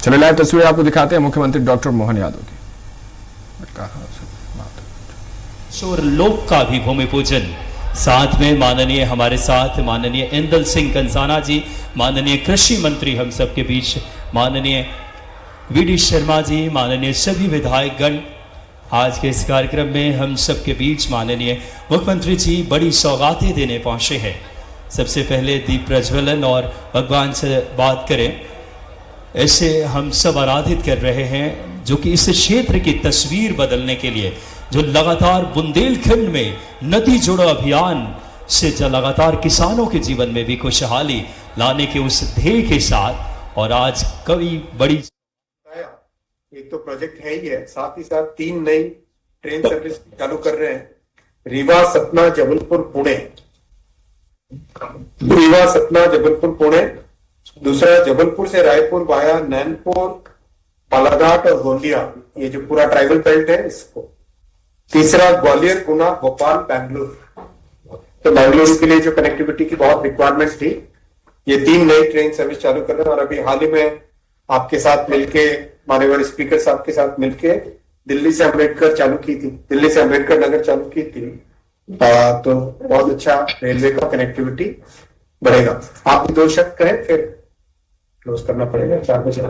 चलिए लाइव तस्वीर आपको दिखाते हैं मुख्यमंत्री डॉक्टर मोहन यादव की। किशोर लोक का भी भूमि पूजन, साथ में माननीय हमारे साथ माननीय इंदल सिंह कंसाना जी, माननीय कृषि मंत्री हम सबके बीच माननीय वीडी शर्मा जी, माननीय सभी विधायक गण आज के इस कार्यक्रम में हम सबके बीच माननीय मुख्यमंत्री जी बड़ी सौगातें देने पहुंचे हैं। सबसे पहले दीप प्रज्वलन और भगवान से बात करें, ऐसे हम सब आराधित कर रहे हैं जो कि इस क्षेत्र की तस्वीर बदलने के लिए जो लगातार बुंदेलखंड में नदी जोड़ो अभियान से जो लगातार किसानों के जीवन में भी खुशहाली लाने के उस ध्येय के साथ और आज कई बड़ी एक तो प्रोजेक्ट है ही है, साथ ही साथ 3 नई ट्रेन सर्विस चालू कर रहे हैं। रीवा सतना जबलपुर पुणे, रीवा सतना जबलपुर पुणे। दूसरा जबलपुर से रायपुर वाया नैनपुर बालाघाट और गोंदिया, ये जो पूरा ट्राइबल बेल्ट है इसको। तीसरा ग्वालियर गुना भोपाल बेंगलुरु, तो बेंगलुरु के लिए जो कनेक्टिविटी की बहुत रिक्वायरमेंट थी, ये 3 नई ट्रेन सर्विस चालू कर रहे हैं। और अभी हाल ही में आपके साथ मिलके माननीय स्पीकर साहब के साथ मिलके दिल्ली से अम्बेडकर चालू की थी, दिल्ली से अम्बेडकर नगर चालू की थी। तो बहुत अच्छा रेलवे का कनेक्टिविटी बढ़ेगा। आप 2 शब्द कहें फिर क्लोज करना पड़ेगा 4 बजे।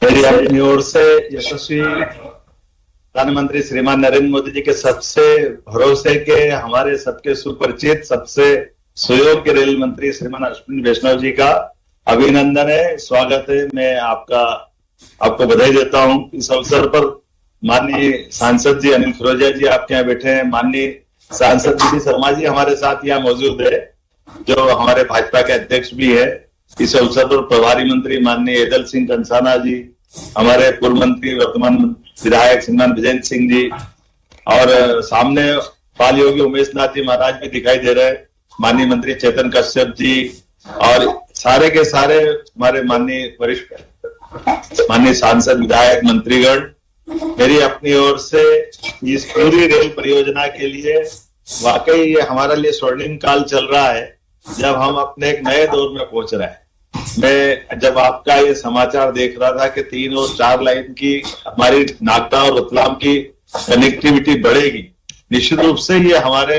मेरी अपनी ओर से यशस्वी प्रधानमंत्री श्रीमान नरेंद्र मोदी जी के सबसे भरोसे के, हमारे सबके सुपरिचित, सबसे सुयोग्य रेल मंत्री श्रीमान अश्विनी वैष्णव जी का अभिनंदन है, स्वागत है। मैं आपको बधाई देता हूं। इस अवसर पर माननीय सांसद जी अनिल फिरोजिया जी आपके यहाँ बैठे हैं, माननीय सांसद वीडी शर्मा जी हमारे साथ यहाँ मौजूद है, जो हमारे भाजपा के अध्यक्ष भी है। इस अवसर पर प्रभारी मंत्री माननीय इंदल सिंह कंसाना जी, हमारे पूर्व मंत्री वर्तमान विधायक श्रीमान विजेंद्र सिंह जी, और सामने बाल योगी उमेश नाथ जी महाराज भी दिखाई दे रहे हैं, माननीय मंत्री चेतन कश्यप जी, और सारे के सारे हमारे माननीय वरिष्ठ माननीय सांसद विधायक मंत्रीगण। मेरी अपनी ओर से इस पूरी रेल परियोजना के लिए वाकई ये हमारे लिए स्वर्णिम काल चल रहा है, जब हम अपने एक नए दौर में पहुंच रहे हैं। मैं जब आपका ये समाचार देख रहा था कि 3 और 4 लाइन की हमारी नागदा और रतलाम की कनेक्टिविटी बढ़ेगी, निश्चित रूप से ये हमारे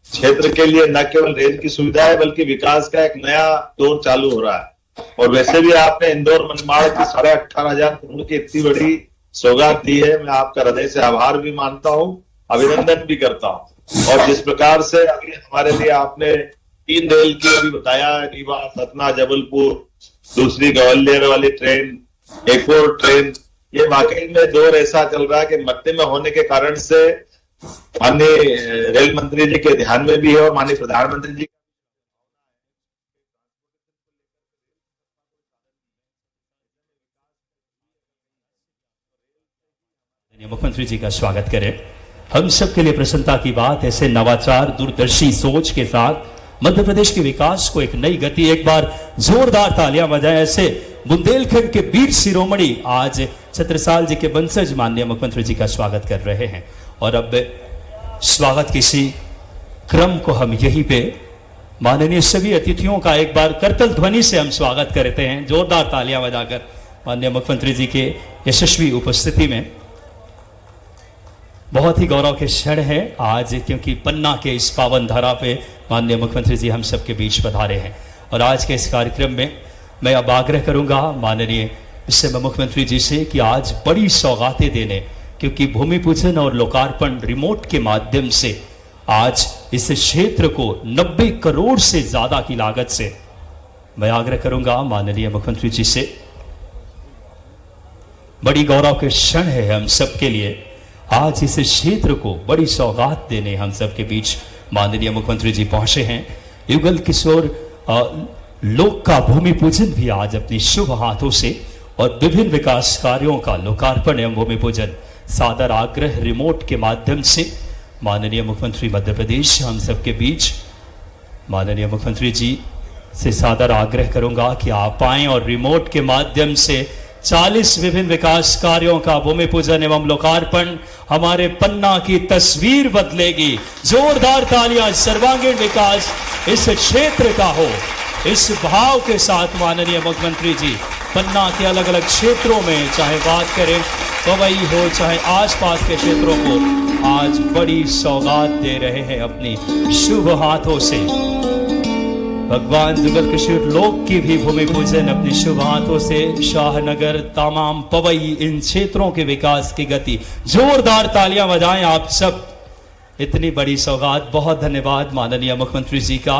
क्षेत्र के लिए न केवल रेल की सुविधा है बल्कि विकास का एक नया दौर चालू हो रहा है। और वैसे भी आपने इंदौर मनमाड़ की 18,500 करोड़ की इतनी बड़ी सौगात दी है, मैं आपका हृदय से आभार भी मानता हूं, अभिनंदन भी करता हूं। और जिस प्रकार से अभी हमारे लिए आपने 3 रेल की अभी बताया, रीवा सतना जबलपुर, दूसरी ग्वालियर वाली ट्रेन, एक और ट्रेन, ये वाकई में दौर ऐसा चल रहा है कि मध्य में होने के कारण से माननीय रेल मंत्री जी के ध्यान में भी है और माननीय प्रधानमंत्री जी मुख्यमंत्री जी का स्वागत करें। हम सबके लिए प्रसन्नता की बात, ऐसे नवाचार दूरदर्शी सोच के साथ मध्य प्रदेश के विकास को एक नई गति, एक बार जोरदार तालियां बजाएं। ऐसे बुंदेलखंड के वीर शिरोमणि आज छत्रसाल जी के वंशज माननीय मुख्यमंत्री जी का स्वागत कर रहे हैं। और अब स्वागत किसी क्रम को हम यहीं पे माननीय सभी अतिथियों का एक बार करतल ध्वनि से हम स्वागत करते हैं, जोरदार तालियां बजाकर माननीय मुख्यमंत्री जी के यशस्वी उपस्थिति में। बहुत ही गौरव के क्षण है आज, क्योंकि पन्ना के इस पावन धरा पे माननीय मुख्यमंत्री जी हम सबके बीच पधारे हैं। और आज के इस कार्यक्रम में मैं अब आग्रह करूंगा माननीय मुख्यमंत्री जी से कि आज बड़ी सौगातें देने, क्योंकि भूमि पूजन और लोकार्पण रिमोट के माध्यम से आज इस क्षेत्र को 90 करोड़ से ज्यादा की लागत से, मैं आग्रह करूंगा माननीय मुख्यमंत्री जी से, बड़ी गौरव के क्षण है हम सबके लिए। आज इस क्षेत्र को बड़ी सौगात देने हम सबके बीच माननीय मुख्यमंत्री जी पहुंचे हैं। युगल किशोर लोक का भूमि पूजन भी आज अपनी शुभ हाथों से और विभिन्न विकास कार्यों का लोकार्पण एवं भूमि पूजन सादर आग्रह रिमोट के माध्यम से माननीय मुख्यमंत्री मध्य प्रदेश हम सबके बीच। माननीय मुख्यमंत्री जी से सादर आग्रह करूंगा कि आप आएं और रिमोट के माध्यम से 40 विभिन्न विकास कार्यों का भूमि पूजन एवं लोकार्पण, हमारे पन्ना की तस्वीर बदलेगी। जोरदार तालियां, सर्वांगीण विकास इस क्षेत्र का हो, इस भाव के साथ माननीय मुख्यमंत्री जी पन्ना के अलग अलग क्षेत्रों में, चाहे बात करें पवई हो चाहे आसपास के क्षेत्रों को, आज बड़ी सौगात दे रहे हैं अपनी शुभ हाथों से। भगवान जुगल किशोर लोक की भी भूमि पूजन अपने शुभ हाथों से शाहनगर, तमाम पवई, इन क्षेत्रों के विकास की गति। जोरदार तालियां बजाएं आप सब, इतनी बड़ी सौगात। बहुत धन्यवाद माननीय मुख्यमंत्री जी का।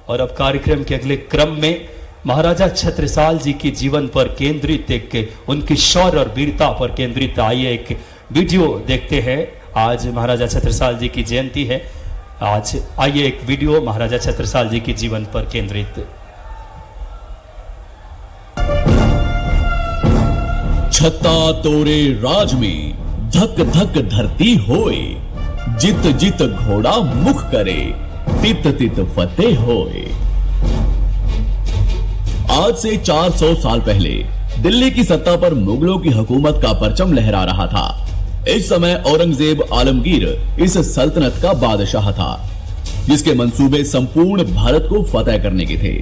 और अब कार्यक्रम के अगले क्रम में महाराजा छत्रसाल जी के जीवन पर केंद्रित एक, उनकी शौर्य और वीरता पर केंद्रित आइए एक वीडियो देखते हैं। आज महाराजा छत्रसाल जी की जयंती है। आज आइए एक वीडियो महाराजा छत्रसाल जी के जीवन पर केंद्रित। छत्ता तोरे राज में धक धक धरती होए, जित जित घोड़ा मुख करे, तित तित फतेह होए। आज से 400 साल पहले दिल्ली की सत्ता पर मुगलों की हुकूमत का परचम लहरा रहा था। इस समय औरंगजेब आलमगीर इस सल्तनत का बादशाह था, जिसके मंसूबे संपूर्ण भारत को फतेह करने के थे।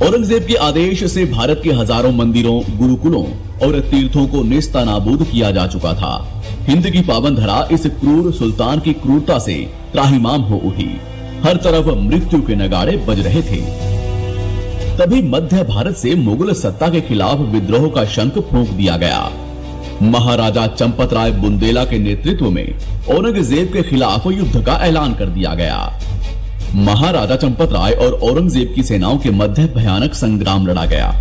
औरंगजेब के आदेश से भारत के हजारों मंदिरों, गुरुकुलों और तीर्थों को नेस्तनाबूद किया जा चुका था। हिंद की पावन धरा इस क्रूर सुल्तान की क्रूरता से त्राहिमाम हो उठी। हर तरफ मृत्यु के नगाड़े बज रहे थे। तभी मध्य भारत से मुगल सत्ता के खिलाफ विद्रोह का शंख फूंक दिया गया। महाराजा चंपत राय बुंदेला के नेतृत्व में औरंगजेब के खिलाफ युद्ध का ऐलान कर दिया गया। महाराजा चंपत राय और औरंगजेब की सेनाओं के मध्य भयानक संग्राम लड़ा गया।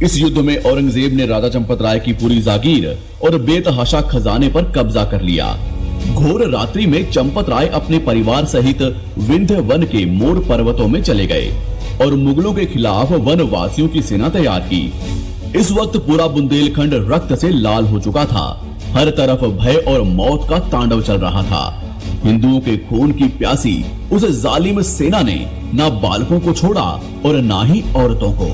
इस युद्ध में औरंगजेब ने राजा चंपत राय की पूरी जागीर और बेतहाशा खजाने पर कब्जा कर लिया। घोर रात्रि में चंपत राय अपने परिवार सहित विंध्य वन के मोर पर्वतों में चले गए और मुगलों के खिलाफ वनवासियों की सेना तैयार की। इस वक्त पूरा बुंदेलखंड रक्त से लाल हो चुका था। हर तरफ भय और मौत का तांडव चल रहा था। हिंदुओं के खून की प्यासी उस जालिम सेना ने ना बालकों को छोड़ा और ना ही औरतों को।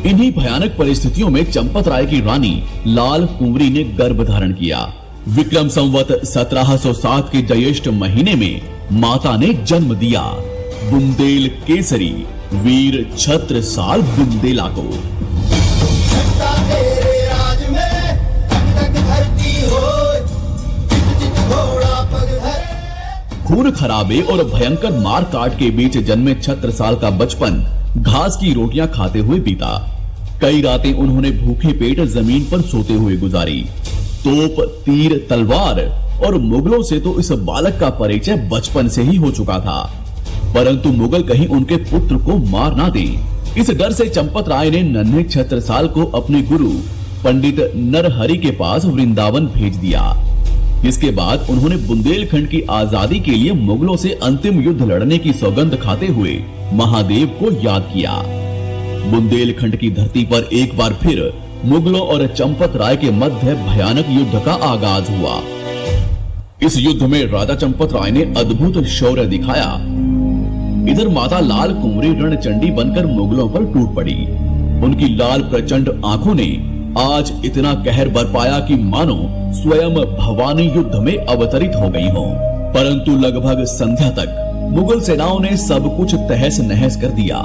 इन्हीं भयानक परिस्थितियों में चंपत राय की रानी लाल कुंवरी ने गर्भ धारण किया। विक्रम संवत 1707 के ज्येष्ठ महीने में माता ने जन्म दिया बुंदेल केसरी वीर छत्रसाल बुंदेला को। खून खराबे और भयंकर मार काट के बीच जन्मे छत्रसाल का बचपन घास की रोटियां खाते हुए बीता। कई रातें उन्होंने भूखे पेट जमीन पर सोते हुए गुजारी। तोप, तीर, तलवार और मुगलों से तो इस बालक का परिचय बचपन से ही हो चुका था, परंतु मुगल कहीं उनके पुत्र को मार ना दे, इस डर से चंपत राय ने नन्हे छत्रसाल को अपने गुरु पंडित नरहरि के पास वृंदावन भेज दिया। इसके बाद उन्होंने बुंदेलखंड की आजादी के लिए मुगलों से अंतिम युद्ध लड़ने की सौगंध खाते हुए महादेव को याद किया। बुंदेलखंड की धरती पर एक बार फिर मुगलों और चंपत राय के मध्य भयानक युद्ध का आगाज हुआ। इस युद्ध में राजा चंपत राय ने अद्भुत शौर्य दिखाया। इधर माता लाल कुंवरी रणचंडी बनकर मुगलों पर टूट पड़ी। उनकी लाल प्रचंड आंखों ने आज इतना कहर बरपाया कि मानो स्वयं भवानी युद्ध में अवतरित हो गई हो। परंतु लगभग संध्या तक मुगल सेनाओं ने सब कुछ तहस नहस कर दिया।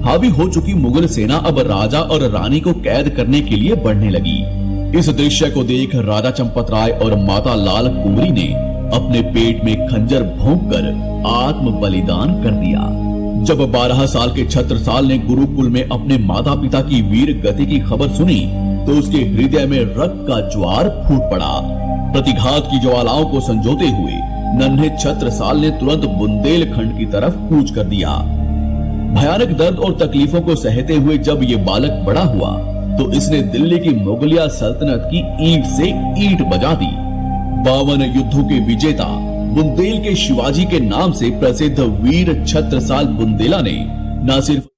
हावी हो चुकी मुगल सेना अब राजा और रानी को कैद करने के लिए बढ़ने लगी। इस दृश्य को देख राजा चंपत राय और माता लाल कुंवरी ने अपने पेट में खंजर भोंककर आत्म बलिदान कर दिया। जब 12 साल के छत्रसाल ने गुरुकुल में अपने माता पिता की वीर गति की खबर सुनी तो उसके हृदय में रक्त का ज्वार फूट पड़ा। प्रतिघात की ज्वालाओं को संजोते हुए नन्हे छत्रसाल ने तुरंत बुंदेलखंड की तरफ कूच कर दिया। भयानक दर्द और तकलीफों को सहते हुए जब ये बालक बड़ा हुआ तो इसने दिल्ली की मुगलिया सल्तनत की ईंट से ईंट बजा दी। 52 युद्धों के विजेता बुंदेल के शिवाजी के नाम से प्रसिद्ध वीर छत्रसाल बुंदेला ने न सिर्फ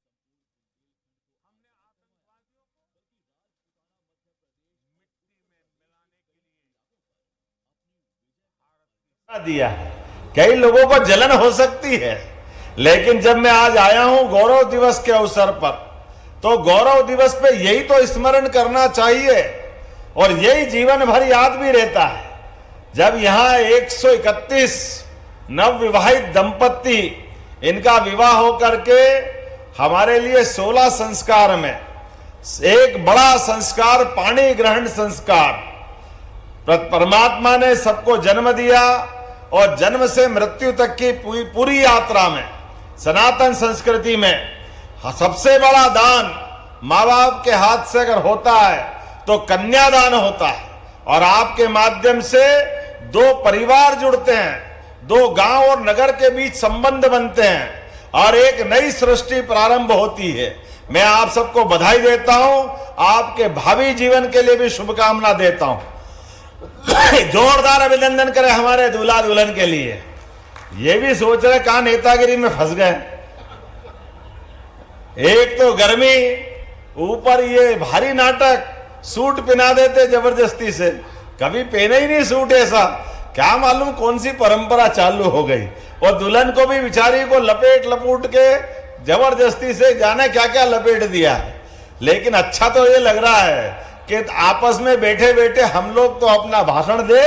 दिया है। कई लोगों को जलन हो सकती है, लेकिन जब मैं आज आया हूं गौरव दिवस के अवसर पर, तो गौरव दिवस पे यही तो स्मरण करना चाहिए और यही जीवन भर याद भी रहता है। जब यहां 131 नवविवाहित दंपत्ति, इनका विवाह होकर के हमारे लिए 16 संस्कार में एक बड़ा संस्कार पाणी ग्रहण संस्कार। परमात्मा ने सबको जन्म दिया और जन्म से मृत्यु तक की पूरी यात्रा में सनातन संस्कृति में सबसे बड़ा दान माँ बाप के हाथ से अगर होता है तो कन्यादान होता है। और आपके माध्यम से दो परिवार जुड़ते हैं, दो गांव और नगर के बीच संबंध बनते हैं और एक नई सृष्टि प्रारंभ होती है। मैं आप सबको बधाई देता हूं, आपके भावी जीवन के लिए भी शुभकामना देता हूं। जोरदार अभिनंदन करें हमारे दूल्हा दुल्हन के लिए। ये भी सोच रहे कहां नेतागिरी में फंस गए। एक तो गर्मी, ऊपर ये भारी नाटक, सूट पहना देते जबरदस्ती से। कभी पहने ही नहीं सूट ऐसा, क्या मालूम कौन सी परंपरा चालू हो गई। और दुल्हन को भी बेचारी को लपेट लपूट के जबरदस्ती से जाने क्या क्या लपेट दिया। लेकिन अच्छा तो ये लग रहा है कि आपस में बैठे बैठे हम लोग तो अपना भाषण दे,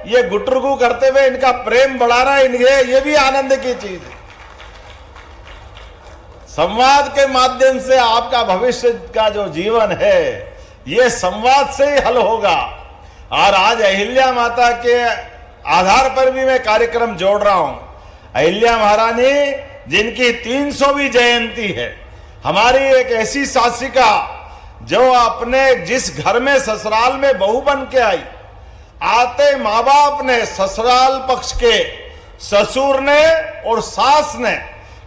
ये गुटरगु करते हुए इनका प्रेम बढ़ा रहा है इनके, ये भी आनंद की चीज है। संवाद के माध्यम से आपका भविष्य का जो जीवन है ये संवाद से ही हल होगा। और आज अहिल्या माता के आधार पर भी मैं कार्यक्रम जोड़ रहा हूं। अहिल्या महारानी जिनकी 300वीं जयंती है, हमारी एक ऐसी शासिका जो अपने जिस घर में ससुराल में बहू बन के आई, आते माँ बाप ने, ससुराल पक्ष के ससुर ने और सास ने,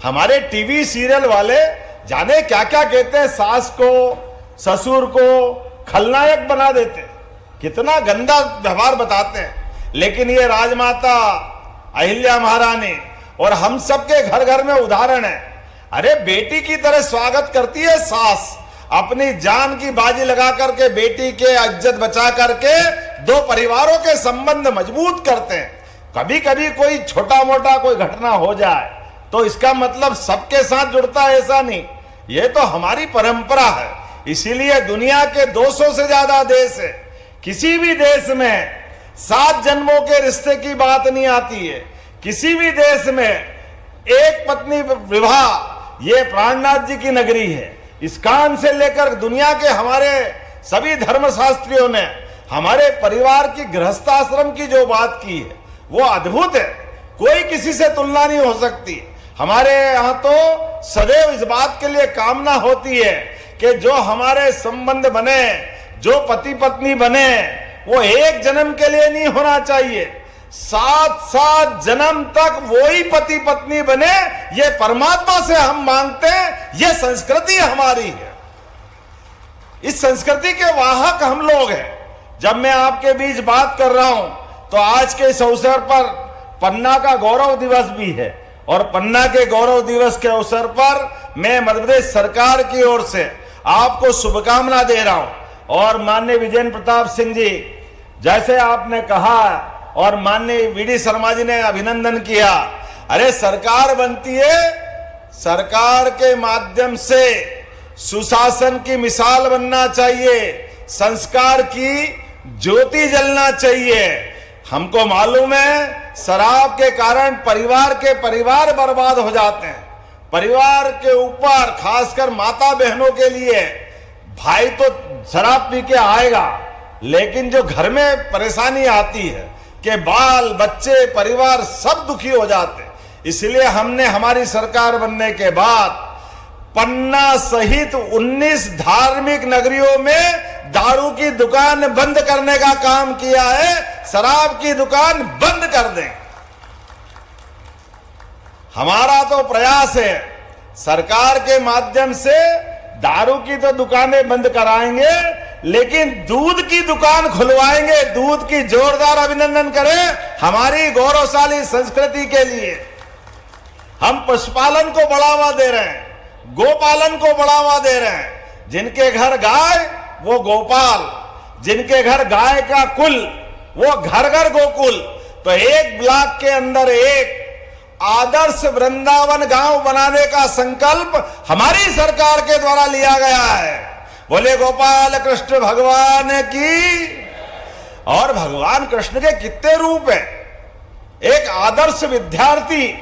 हमारे टीवी सीरियल वाले जाने क्या क्या कहते हैं, सास को ससुर को खलनायक बना देते, कितना गंदा व्यवहार बताते हैं। लेकिन ये राजमाता अहिल्या महारानी और हम सबके घर घर में उदाहरण है। अरे बेटी की तरह स्वागत करती है सास, अपनी जान की बाजी लगा करके बेटी के इज्जत बचा करके दो परिवारों के संबंध मजबूत करते हैं। कभी कभी कोई छोटा मोटा कोई घटना हो जाए तो इसका मतलब सबके साथ जुड़ता है, ऐसा नहीं। ये तो हमारी परंपरा है। इसीलिए दुनिया के 200 से ज्यादा देश है, किसी भी देश में 7 जन्मों के रिश्ते की बात नहीं आती है। किसी भी देश में एक पत्नी विवाह, ये प्राणनाथ जी की नगरी है। इस्कान से लेकर दुनिया के हमारे सभी धर्मशास्त्रियों ने हमारे परिवार की गृहस्थाश्रम की जो बात की है वो अद्भुत है, कोई किसी से तुलना नहीं हो सकती। हमारे यहाँ तो सदैव इस बात के लिए कामना होती है कि जो हमारे संबंध बने, जो पति पत्नी बने, वो एक जन्म के लिए नहीं होना चाहिए, 7 जन्म तक वही पति पत्नी बने। ये परमात्मा से हम मांगते हैं, ये संस्कृति हमारी है। इस संस्कृति के वाहक हम लोग हैं। जब मैं आपके बीच बात कर रहा हूं तो आज के इस अवसर पर पन्ना का गौरव दिवस भी है और पन्ना के गौरव दिवस के अवसर पर मैं मध्य प्रदेश सरकार की ओर से आपको शुभकामना दे रहा हूं। और माननीय विजेंद्र प्रताप सिंह जी, जैसे आपने कहा और माननीय वीडी शर्मा जी ने अभिनंदन किया, अरे सरकार बनती है, सरकार के माध्यम से सुशासन की मिसाल बनना चाहिए, संस्कार की ज्योति जलना चाहिए। हमको मालूम है शराब के कारण परिवार के परिवार बर्बाद हो जाते हैं। परिवार के ऊपर खासकर माता बहनों के लिए, भाई तो शराब पी के आएगा, लेकिन जो घर में परेशानी आती है कि बाल बच्चे परिवार सब दुखी हो जाते। इसलिए हमने हमारी सरकार बनने के बाद पन्ना सहित 19 धार्मिक नगरियों में दारू की दुकान बंद करने का काम किया है। शराब की दुकान बंद कर दें, हमारा तो प्रयास है। सरकार के माध्यम से दारू की तो दुकानें बंद कराएंगे, लेकिन दूध की दुकान खुलवाएंगे। दूध की जोरदार अभिनंदन करें हमारी गौरवशाली संस्कृति के लिए। हम पशुपालन को बढ़ावा दे रहे हैं, गोपालन को बढ़ावा दे रहे हैं। जिनके घर गाय वो गोपाल, जिनके घर गाय का कुल वो घर घर गोकुल। तो एक ब्लॉक के अंदर एक आदर्श वृंदावन गांव बनाने का संकल्प हमारी सरकार के द्वारा लिया गया है। बोले गोपाल कृष्ण भगवान की। और भगवान कृष्ण के कितने रूप हैं। एक आदर्श विद्यार्थी,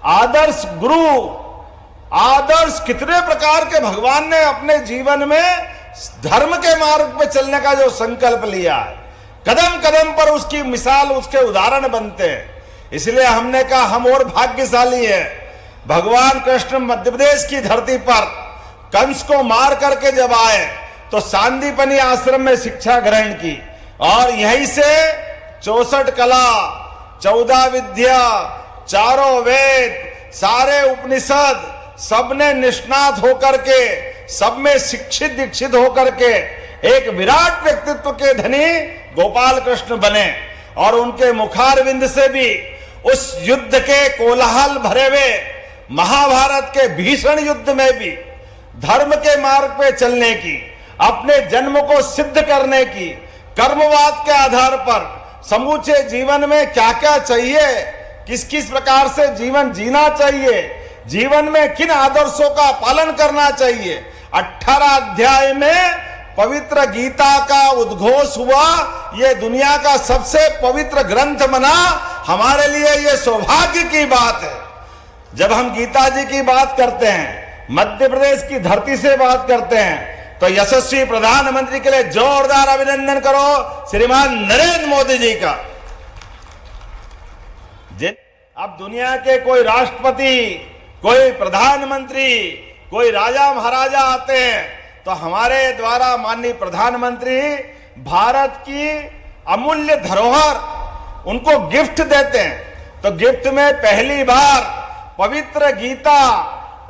आदर्श गुरु, आदर्श कितने प्रकार के भगवान ने अपने जीवन में धर्म के मार्ग पे चलने का जो संकल्प लिया है, कदम कदम पर उसकी मिसाल, उसके उदाहरण बनते हैं। इसलिए हमने कहा हम और भाग्यशाली हैं। भगवान कृष्ण मध्य प्रदेश की धरती पर कंस को मार करके जब आए तो सांदीपनी आश्रम में शिक्षा ग्रहण की और यहीं से 64 कला, 14 विद्या, चारों वेद, सारे उपनिषद सबने निष्णात होकर के, सब में शिक्षित दीक्षित होकर के एक विराट व्यक्तित्व के धनी गोपाल कृष्ण बने। और उनके मुखारविंद से भी उस युद्ध के कोलाहल भरे हुए महाभारत के भीषण युद्ध में भी धर्म के मार्ग पे चलने की, अपने जन्म को सिद्ध करने की, कर्मवाद के आधार पर समूचे जीवन में क्या क्या चाहिए, किस किस प्रकार से जीवन जीना चाहिए, जीवन में किन आदर्शों का पालन करना चाहिए। 18 अध्याय में पवित्र गीता का उद्घोष हुआ। ये दुनिया का सबसे पवित्र ग्रंथ बना। हमारे लिए ये सौभाग्य की बात है। जब हम गीता जी की बात करते हैं, मध्य प्रदेश की धरती से बात करते हैं, तो यशस्वी प्रधानमंत्री के लिए जोरदार अभिनंदन करो श्रीमान नरेंद्र मोदी जी का। अब दुनिया के कोई राष्ट्रपति, कोई प्रधानमंत्री, कोई राजा महाराजा आते हैं तो हमारे द्वारा माननीय प्रधानमंत्री भारत की अमूल्य धरोहर उनको गिफ्ट देते हैं। तो गिफ्ट में पहली बार पवित्र गीता,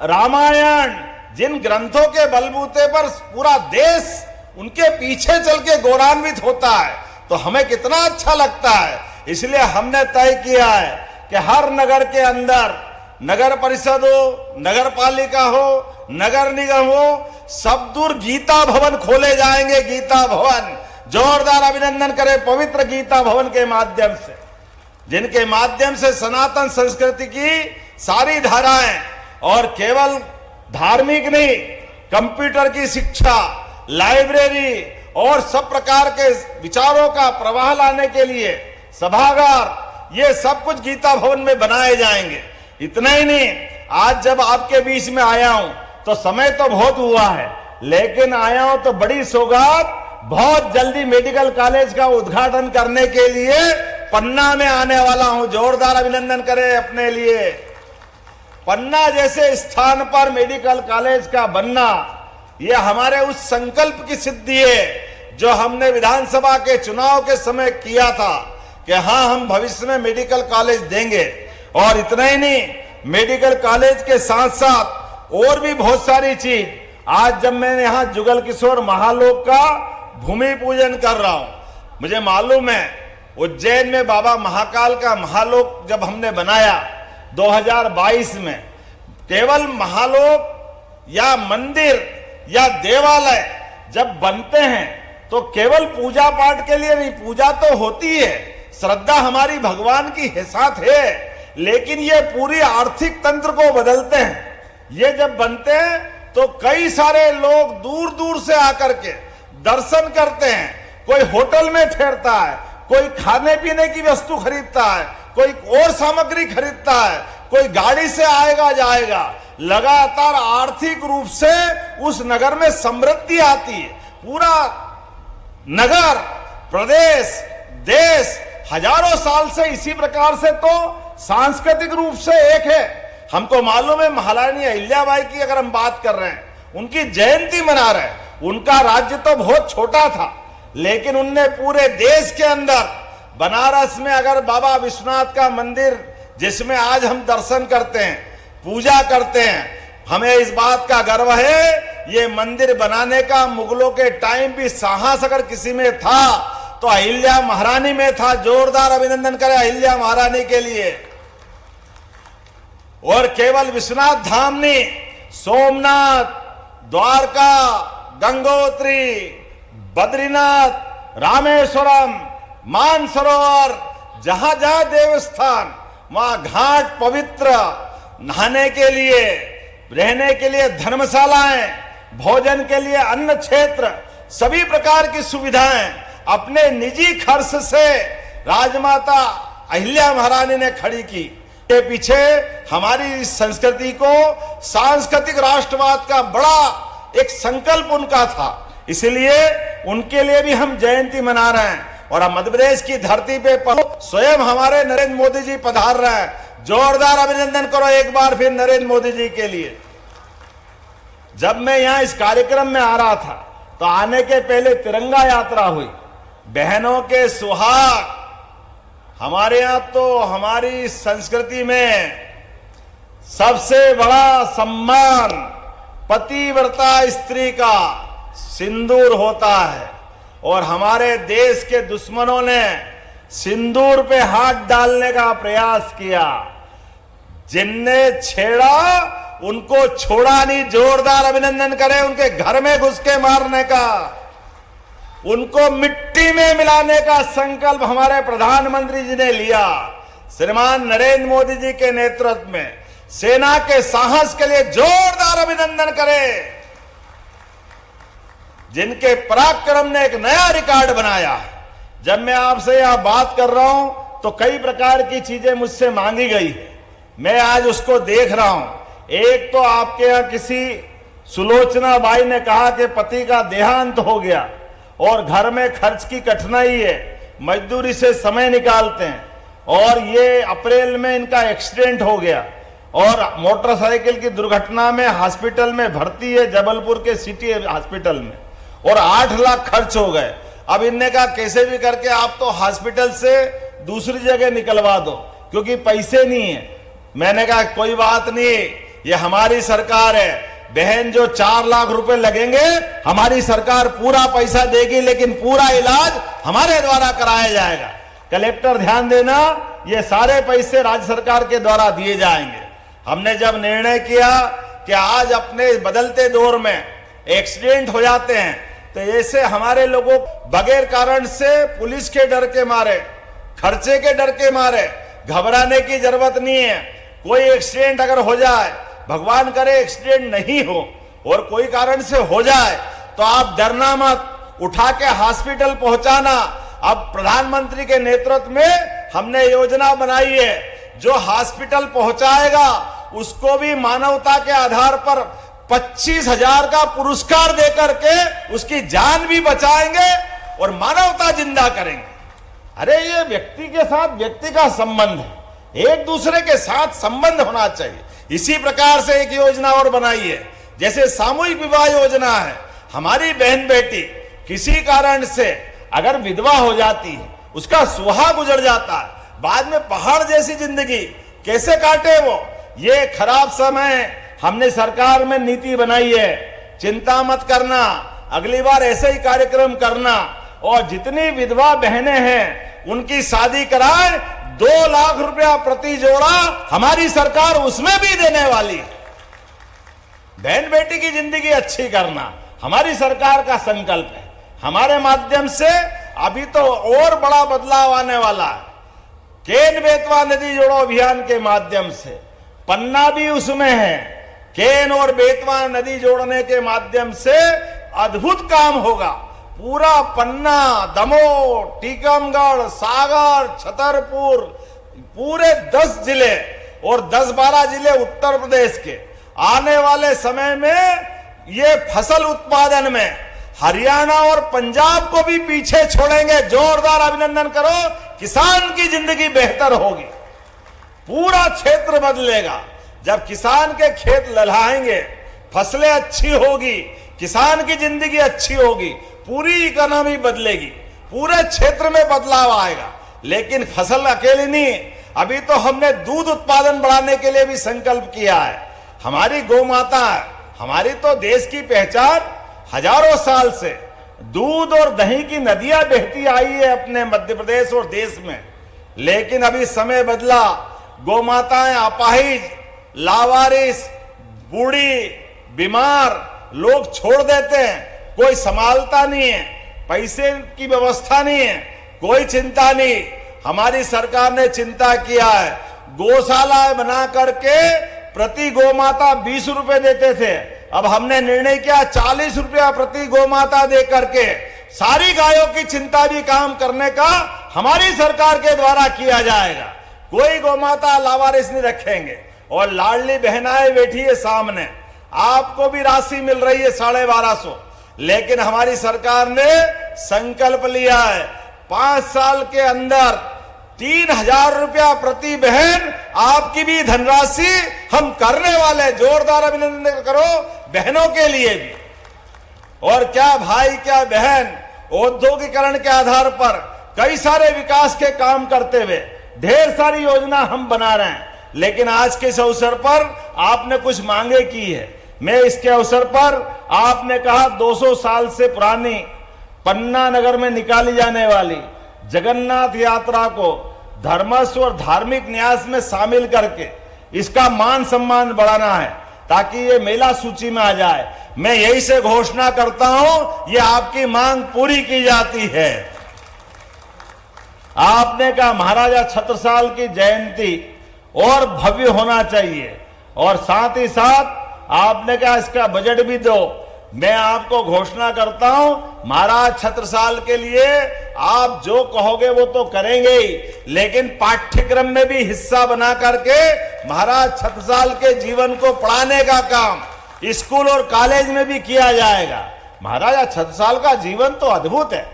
रामायण, जिन ग्रंथों के बलबूते पर पूरा देश उनके पीछे चल के गौरवान्वित होता है, तो हमें कितना अच्छा लगता है। इसलिए हमने तय किया है कि हर नगर के अंदर नगर परिषद हो, नगर पालिका हो, नगर निगम हो, सब दूर गीता भवन खोले जाएंगे। गीता भवन, जोरदार अभिनंदन करें पवित्र गीता भवन के माध्यम से, जिनके माध्यम से सनातन संस्कृति की सारी धाराएं और केवल धार्मिक नहीं, कंप्यूटर की शिक्षा, लाइब्रेरी और सब प्रकार के विचारों का प्रवाह लाने के लिए सभागार, ये सब कुछ गीता भवन में बनाए जाएंगे। इतना ही नहीं, आज जब आपके बीच में आया हूं तो समय तो बहुत हुआ है, लेकिन आया हूं तो बड़ी सौगात, बहुत जल्दी मेडिकल कॉलेज का उद्घाटन करने के लिए पन्ना में आने वाला हूं। जोरदार अभिनंदन करें अपने लिए। पन्ना जैसे स्थान पर मेडिकल कॉलेज का बनना, यह हमारे उस संकल्प की सिद्धि है जो हमने विधानसभा के चुनाव के समय किया था कि हां हम भविष्य में मेडिकल कॉलेज देंगे। और इतना ही नहीं, मेडिकल कॉलेज के साथ साथ और भी बहुत सारी चीज। आज जब मैं यहां जुगल किशोर महालोक का भूमि पूजन कर रहा हूं, मुझे मालूम है उज्जैन में बाबा महाकाल का महालोक जब हमने बनाया 2022 में, केवल महालोक या मंदिर या देवालय जब बनते हैं तो केवल पूजा पाठ के लिए नहीं, पूजा तो होती है, श्रद्धा हमारी भगवान की साथ है, लेकिन ये पूरी आर्थिक तंत्र को बदलते हैं। ये जब बनते हैं तो कई सारे लोग दूर दूर से आकर के दर्शन करते हैं। कोई होटल में ठहरता है, कोई खाने पीने की वस्तु खरीदता है, कोई और सामग्री खरीदता है, कोई गाड़ी से आएगा जाएगा। लगातार आर्थिक रूप से उस नगर में समृद्धि आती है। पूरा नगर, प्रदेश, देश हजारों साल से इसी प्रकार से तो सांस्कृतिक रूप से एक है। हमको मालूम है महारानी अहिल्याबाई की अगर हम बात कर रहे हैं, उनकी जयंती मना रहे हैं। उनका राज्य तो बहुत छोटा था, लेकिन उनने पूरे देश के अंदर, बनारस में अगर बाबा विश्वनाथ का मंदिर जिसमें आज हम दर्शन करते हैं, पूजा करते हैं, हमें इस बात का गर्व है। ये मंदिर बनाने का मुगलों के टाइम भी साहस अगर किसी में था तो अहिल्या महारानी में था। जोरदार अभिनंदन करें अहिल्या महारानी के लिए। और केवल विश्वनाथ धाम नहीं, सोमनाथ, द्वारका, गंगोत्री, बद्रीनाथ, रामेश्वरम, मानसरोवर, जहां जहां देवस्थान, वहां घाट पवित्र, नहाने के लिए, रहने के लिए धर्मशालाएं, भोजन के लिए अन्न क्षेत्र, सभी प्रकार की सुविधाएं अपने निजी खर्च से राजमाता अहिल्या महारानी ने खड़ी की। के पीछे हमारी इस संस्कृति को, सांस्कृतिक राष्ट्रवाद का बड़ा एक संकल्प उनका था। इसलिए उनके लिए भी हम जयंती मना रहे हैं। और अब मध्य प्रदेश की धरती पे स्वयं हमारे नरेंद्र मोदी जी पधार रहे हैं। जोरदार अभिनंदन करो एक बार फिर नरेंद्र मोदी जी के लिए। जब मैं यहां इस कार्यक्रम में आ रहा था तो आने के पहले तिरंगा यात्रा हुई, बहनों के सुहाग। हमारे यहां तो हमारी संस्कृति में सबसे बड़ा सम्मान पतिव्रता स्त्री का सिंदूर होता है, और हमारे देश के दुश्मनों ने सिंदूर पे हाथ डालने का प्रयास किया। जिनने छेड़ा उनको छोड़ा नहीं। जोरदार अभिनंदन करें उनके घर में घुस के मारने का, उनको मिट्टी में मिलाने का संकल्प हमारे प्रधानमंत्री जी ने लिया। श्रीमान नरेंद्र मोदी जी के नेतृत्व में सेना के साहस के लिए जोरदार अभिनंदन करें, जिनके पराक्रम ने एक नया रिकॉर्ड बनाया है। जब मैं आपसे यहां बात कर रहा हूं तो कई प्रकार की चीजें मुझसे मांगी गई, मैं आज उसको देख रहा हूं। एक तो आपके यहां किसी सुलोचना बाई ने कहा कि पति का देहांत हो गया और घर में खर्च की कठिनाई है, मजदूरी से समय निकालते हैं, और ये अप्रैल में इनका एक्सीडेंट हो गया और मोटरसाइकिल की दुर्घटना में हॉस्पिटल में भर्ती है, जबलपुर के सिटी हॉस्पिटल में, और 8 लाख खर्च हो गए। अब इनने कहा कैसे भी करके आप तो हॉस्पिटल से दूसरी जगह निकलवा दो क्योंकि पैसे नहीं है। मैंने कहा कोई बात नहीं, ये हमारी सरकार है, बहन जो 4 लाख रुपए लगेंगे हमारी सरकार पूरा पैसा देगी, लेकिन पूरा इलाज हमारे द्वारा कराया जाएगा। कलेक्टर ध्यान देना, ये सारे पैसे राज्य सरकार के द्वारा दिए जाएंगे। हमने जब निर्णय किया कि आज अपने बदलते दौर में एक्सीडेंट हो जाते हैं तो ऐसे हमारे लोगों बगैर कारण से पुलिस के डर के मारे, खर्चे के डर के मारे घबराने की जरूरत नहीं है। कोई एक्सीडेंट अगर हो जाए, भगवान करे एक्सीडेंट नहीं हो, और कोई कारण से हो जाए तो आप डरना मत, उठा के हॉस्पिटल पहुंचाना। अब प्रधानमंत्री के नेतृत्व में हमने योजना बनाई है, जो हॉस्पिटल पहुंचाएगा उसको भी मानवता के आधार पर 25,000 का पुरस्कार देकर के उसकी जान भी बचाएंगे और मानवता जिंदा करेंगे। अरे ये व्यक्ति के साथ व्यक्ति का संबंध है, एक दूसरे के साथ संबंध होना चाहिए। इसी प्रकार से एक योजना और बनाई है, जैसे सामूहिक विवाह योजना है। हमारी बहन बेटी किसी कारण से अगर विधवा हो जाती है, उसका सुहाग गुजर जाता है, बाद में पहाड़ जैसी जिंदगी कैसे काटे वो। ये खराब समय हमने सरकार में नीति बनाई है, चिंता मत करना, अगली बार ऐसे ही कार्यक्रम करना, और जितनी विधवा बहनें हैं उनकी शादी कराएं। 2 लाख रुपया प्रति जोड़ा हमारी सरकार उसमें भी देने वाली है। बहन बेटी की जिंदगी अच्छी करना हमारी सरकार का संकल्प है। हमारे माध्यम से अभी तो और बड़ा बदलाव आने वाला है। केन बेतवा नदी जोड़ो अभियान के माध्यम से पन्ना भी उसमें है। केन और बेतवा नदी जोड़ने के माध्यम से अद्भुत काम होगा। पूरा पन्ना, दमोह, टीकमगढ़, सागर, छतरपुर, पूरे 10 जिले और 10-12 जिले उत्तर प्रदेश के आने वाले समय में ये फसल उत्पादन में हरियाणा और पंजाब को भी पीछे छोड़ेंगे। जोरदार अभिनंदन करो, किसान की जिंदगी बेहतर होगी, पूरा क्षेत्र बदलेगा। जब किसान के खेत लहलाएंगे, फसलें अच्छी होगी, किसान की जिंदगी अच्छी होगी, पूरी इकोनॉमी बदलेगी, पूरे क्षेत्र में बदलाव आएगा। लेकिन फसल अकेली नहीं, अभी तो हमने दूध उत्पादन बढ़ाने के लिए भी संकल्प किया है। हमारी गौ माता है, हमारी तो देश की पहचान हजारों साल से दूध और दही की नदियां बहती आई है अपने मध्य प्रदेश और देश में। लेकिन अभी समय बदला, गौ माताएं अपाहिज, लावारिस, बूढ़ी, बीमार लोग छोड़ देते हैं, कोई संभालता नहीं है, पैसे की व्यवस्था नहीं है, कोई चिंता नहीं। हमारी सरकार ने चिंता किया है, गौशाला बना करके प्रति गौ माता 20 रुपए देते थे, अब हमने निर्णय किया 40 रुपया प्रति गौ माता दे करके सारी गायों की चिंता भी काम करने का हमारी सरकार के द्वारा किया जाएगा। कोई गौ माता लावारिस नहीं रखेंगे। और लाडली बहनाएं बैठी है सामने, आपको भी राशि मिल रही है 1250। लेकिन हमारी सरकार ने संकल्प लिया है 5 साल के अंदर 3,000 रुपया प्रति बहन आपकी भी धनराशि हम करने वाले। जोरदार अभिनंदन करो बहनों के लिए भी। और क्या भाई क्या बहन, औद्योगिकरण के आधार पर कई सारे विकास के काम करते हुए ढेर सारी योजना हम बना रहे हैं। लेकिन आज के इस अवसर पर आपने कुछ मांगे की है। मैं इसके अवसर पर आपने कहा 200 साल से पुरानी पन्ना नगर में निकाली जाने वाली जगन्नाथ यात्रा को धर्मस्व और धार्मिक न्यास में शामिल करके इसका मान सम्मान बढ़ाना है ताकि ये मेला सूची में आ जाए। मैं यही से घोषणा करता हूं, ये आपकी मांग पूरी की जाती है। आपने कहा महाराजा छत्रसाल की जयंती और भव्य होना चाहिए और साथ ही साथ आपने कहा इसका बजट भी दो। मैं आपको घोषणा करता हूं, महाराज छत्रसाल के लिए आप जो कहोगे वो तो करेंगे ही, लेकिन पाठ्यक्रम में भी हिस्सा बना करके महाराज छत्रसाल के जीवन को पढ़ाने का काम स्कूल और कॉलेज में भी किया जाएगा। महाराजा छत्रसाल का जीवन तो अद्भुत है।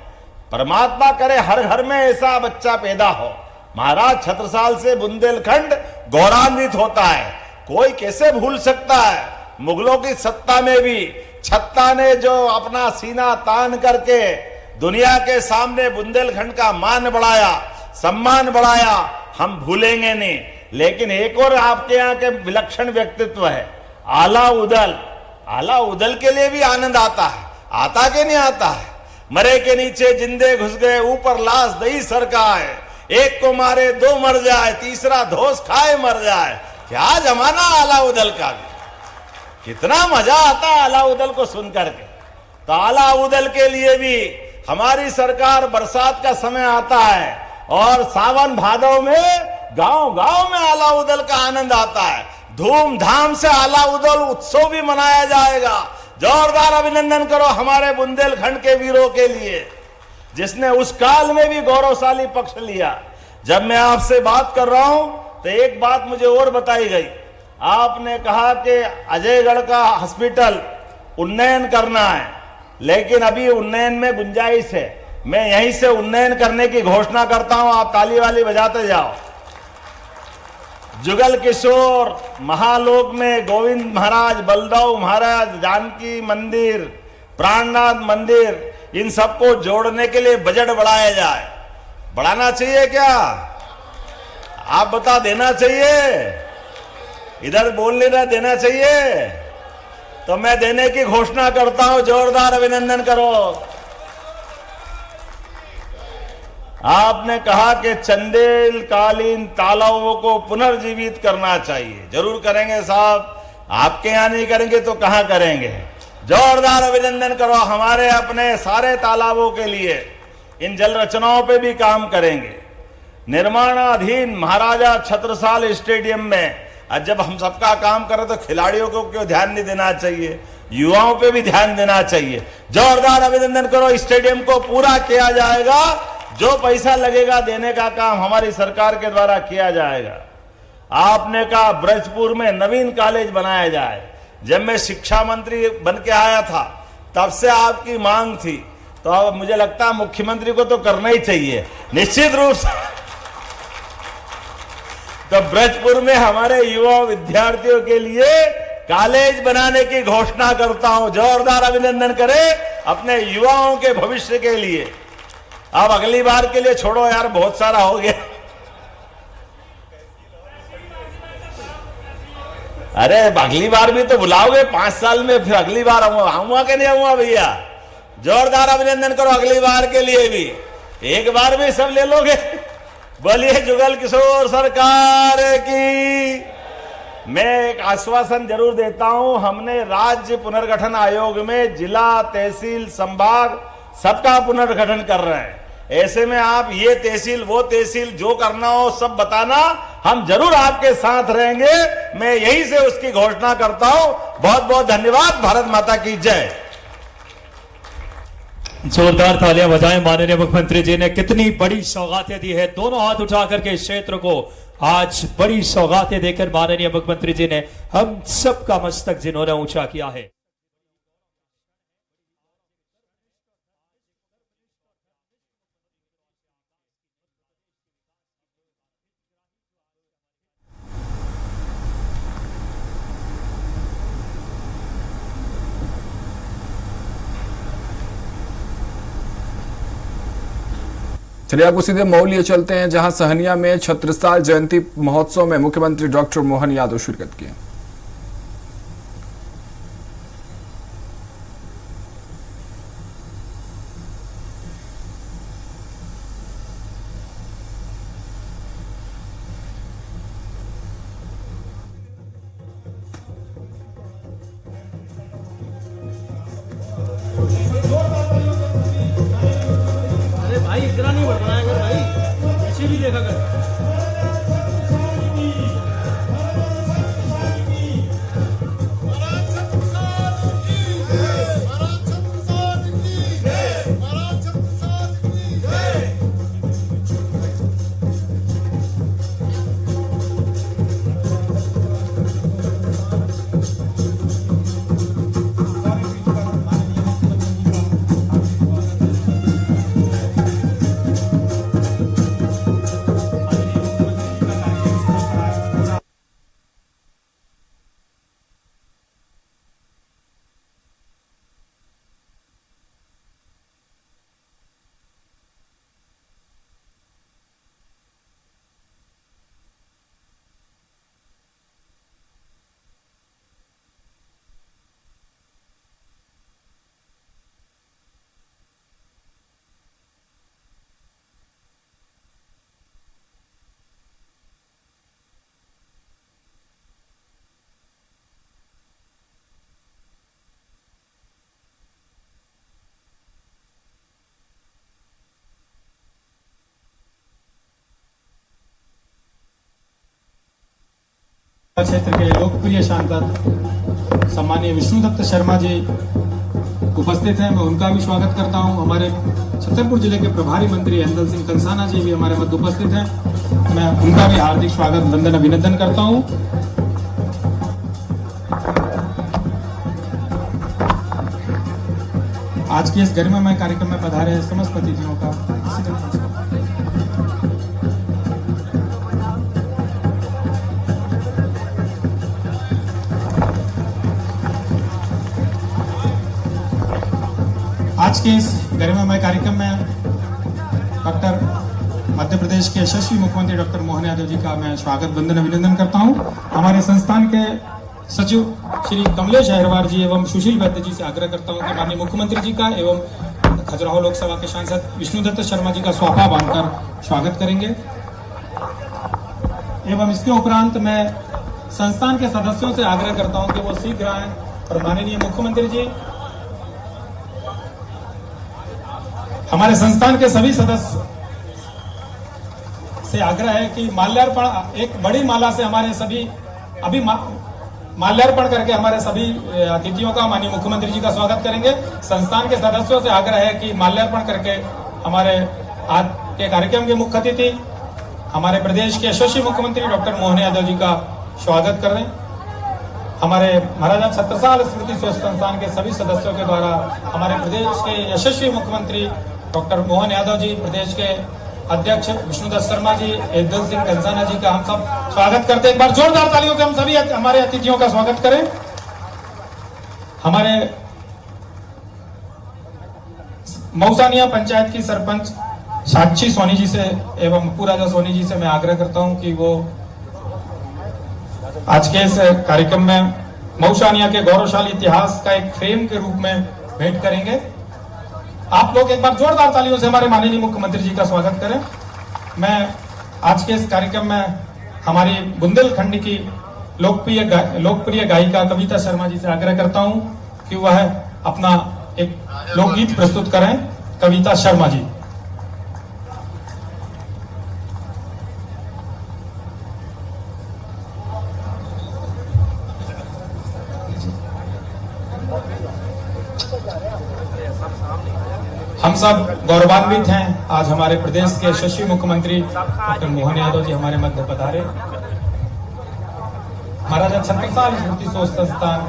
परमात्मा करे हर घर में ऐसा बच्चा पैदा हो। महाराज छत्रसाल से बुंदेलखंड गौरवान्वित होता है। कोई कैसे भूल सकता है, मुगलों की सत्ता में भी छत्ता ने जो अपना सीना तान करके दुनिया के सामने बुंदेलखंड का मान बढ़ाया, सम्मान बढ़ाया, हम भूलेंगे नहीं। लेकिन एक और आपके यहाँ के विलक्षण व्यक्तित्व है, आला उदल। आला उदल के लिए भी आनंद आता है, आता के नहीं आता है। मरे के नीचे जिंदे घुस गए, ऊपर लाश दही सरकाए, एक को मारे दो मर जाए, तीसरा धोस खाए मर जाए। क्या जमाना आला उदल का भी, कितना मजा आता है आला उदल को सुन करके। तो आला उदल के लिए भी हमारी सरकार, बरसात का समय आता है और सावन भादव में गांव गांव में आला उदल का आनंद आता है। धूमधाम से आला उदल उत्सव भी मनाया जाएगा। जोरदार अभिनंदन करो हमारे बुंदेलखंड के वीरों के लिए, जिसने उस काल में भी गौरवशाली पक्ष लिया। जब मैं आपसे बात कर रहा हूं तो एक बात मुझे और बताई गई। आपने कहा कि अजयगढ़ का हॉस्पिटल उन्नयन करना है, लेकिन अभी उन्नयन में गुंजाइश है। मैं यहीं से उन्नयन करने की घोषणा करता हूं, आप ताली वाली बजाते जाओ। जुगल किशोर महालोक में गोविंद महाराज, बलदाऊ महाराज, जानकी मंदिर, प्राणनाथ मंदिर, इन सबको जोड़ने के लिए बजट बढ़ाया जाए। बढ़ाना चाहिए क्या? आप बता देना चाहिए, इधर बोल नहीं रहा, देना चाहिए। तो मैं देने की घोषणा करता हूं, जोरदार अभिनंदन करो। आपने कहा कि चंदेल कालीन तालाबों को पुनर्जीवित करना चाहिए। जरूर करेंगे साहब, आपके यहां नहीं करेंगे तो कहां करेंगे। जोरदार अभिनंदन करो। हमारे अपने सारे तालाबों के लिए इन जल रचनाओं पे भी काम करेंगे। निर्माणाधीन महाराजा छत्रसाल स्टेडियम में आज जब हम सबका काम करें तो खिलाड़ियों को क्यों ध्यान नहीं देना चाहिए, युवाओं पे भी ध्यान देना चाहिए। जोरदार अभिनंदन करो। स्टेडियम को पूरा किया जाएगा, जो पैसा लगेगा देने का काम हमारी सरकार के द्वारा किया जाएगा। आपने कहा ब्रजपुर में नवीन कॉलेज बनाया जाए। जब मैं शिक्षा मंत्री बन के आया था तब से आपकी मांग थी, तो अब मुझे लगता है मुख्यमंत्री को तो करना ही चाहिए निश्चित रूप से। तो ब्रजपुर में हमारे युवा विद्यार्थियों के लिए कॉलेज बनाने की घोषणा करता हूं। जोरदार अभिनंदन करें अपने युवाओं के भविष्य के लिए। अब अगली बार के लिए छोड़ो यार, बहुत सारा हो गया। अरे अगली बार भी तो बुलाओगे 5 साल में, फिर अगली बार आऊंगा कि नहीं आऊंगा भैया? जोरदार अभिनंदन करो अगली बार के लिए भी। एक बार भी सब ले लोगे? बोलिए जुगल किशोर सरकार की। मैं एक आश्वासन जरूर देता हूं, हमने राज्य पुनर्गठन आयोग में जिला, तहसील, संभाग सबका पुनर्गठन कर रहे हैं। ऐसे में आप ये तहसील वो तहसील जो करना हो सब बताना, हम जरूर आपके साथ रहेंगे। मैं यही से उसकी घोषणा करता हूं। बहुत बहुत धन्यवाद। भारत माता की जय। जोरदार तालियां बजाएं। माननीय मुख्यमंत्री जी ने कितनी बड़ी सौगातें दी है। दोनों हाथ उठा करके इस क्षेत्र को आज बड़ी सौगातें देकर माननीय मुख्यमंत्री जी ने हम सबका मस्तक जिन्होंने ऊंचा किया है। चलिए आपको सीधे मऊ लिए चलते हैं, जहां सहनिया में छत्रसाल जयंती महोत्सव में मुख्यमंत्री डॉक्टर मोहन यादव शिरकत किए। भाई इतना नहीं बढ़ाया कर भाई, पीछे भी देखा कर। क्षेत्र के लोकप्रिय सांसद सम्मानीय विष्णुदत्त शर्मा जी उपस्थित हैं, मैं उनका भी स्वागत करता हूं। हमारे छतरपुर जिले के प्रभारी मंत्री एंदल सिंह कंसाना जी भी हमारे मध्य उपस्थित हैं, मैं उनका भी हार्दिक स्वागत वंदन अभिनंदन करता हूं। आज के इस गरिमामय कार्यक्रम में पधारे समस्त अतिथियों का आज के इस गरिमामय कार्यक्रम में डॉक्टर मध्य प्रदेश के यशस्वी मुख्यमंत्री डॉक्टर मोहन यादव जी का मैं स्वागत वंदन अभिनंदन करता हूं। हमारे संस्थान के सचिव श्री कमलेश अहिरवार जी एवं सुशील वैद्य जी से आग्रह करता हूं कि माननीय मुख्यमंत्री जी का एवं खजुराहो लोकसभा के सांसद विष्णुदत्त शर्मा जी का स्वापा बांधकर स्वागत करेंगे। एवं इसके उपरांत मैं संस्थान के सदस्यों से आग्रह करता हूं कि वो शीघ्र आए और माननीय मुख्यमंत्री जी हमारे संस्थान के सभी सदस्य से आग्रह है कि माल्यार्पण, एक बड़ी माला से हमारे सभी अभी माल्यार्पण करके हमारे सभी अतिथियों का माननीय मुख्यमंत्री जी का स्वागत करेंगे। संस्थान के सदस्यों से आग्रह है कि माल्यार्पण करके हमारे आज के कार्यक्रम के मुख्य अतिथि हमारे प्रदेश के यशस्वी मुख्यमंत्री डॉक्टर मोहन यादव जी का स्वागत करें। हमारे महाराजा छत्रसाल स्मृति संस्थान के सभी सदस्यों के द्वारा हमारे प्रदेश के यशस्वी मुख्यमंत्री डॉक्टर मोहन यादव जी, प्रदेश के अध्यक्ष विष्णुदत्त शर्मा जी, एंदल सिंह कंसाना जी का हम सब स्वागत करते हैं। एक बार जोरदार तालियों से हम सभी हमारे अतिथियों का स्वागत करें। हमारे मऊसानिया पंचायत की सरपंच साक्षी सोनी जी से एवं पूराजा सोनी जी से मैं आग्रह करता हूं कि वो आज के इस कार्यक्रम में मऊसानिया के गौरवशाली इतिहास का एक फ्रेम के रूप में भेंट करेंगे। आप लोग एक बार जोरदार तालियों से हमारे माननीय मुख्यमंत्री जी का स्वागत करें। मैं आज के इस कार्यक्रम में हमारी बुंदेलखंड की लोकप्रिय गायिका कविता शर्मा जी से आग्रह करता हूं कि वह अपना एक लोकगीत प्रस्तुत करें। कविता शर्मा जी। हम सब गौरवान्वित हैं आज हमारे प्रदेश के यशस्वी मुख्यमंत्री डॉक्टर मोहन यादव जी हमारे मध्य पधारे। महाराजा छत्रसाल स्मृति संस्थान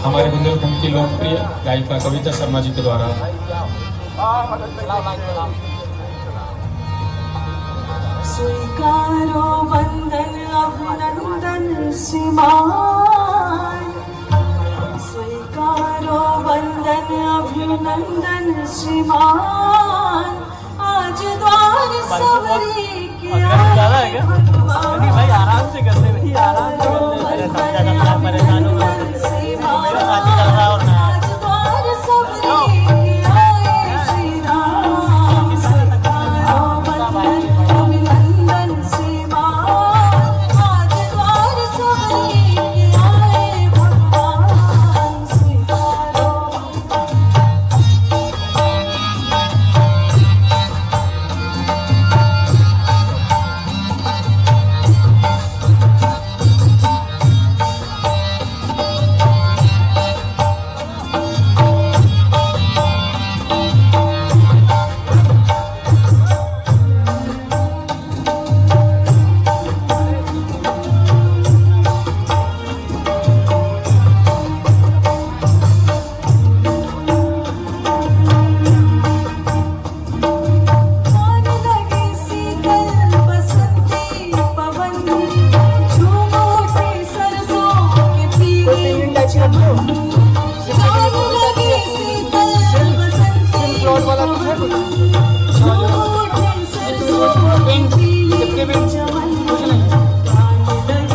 हमारे बुंदेलखंड की लोकप्रिय गायिका कविता शर्मा जी के द्वारा स्वीकारो वंदन अभिनंदन श्रीमान, स्वीकारो वंदन अभिनंदन श्रीमान, आज द्वार सवरी किया भगवान। भाई आराम से करते भाई, आराम से परेशान हो मेरा शादी कर रहा और आज द्वार सवरी किया श्री राम, स्वीकारो वंदन अभिनंदन श्रीमान, आज द्वार सवरी किया भगवान। स्वीकारो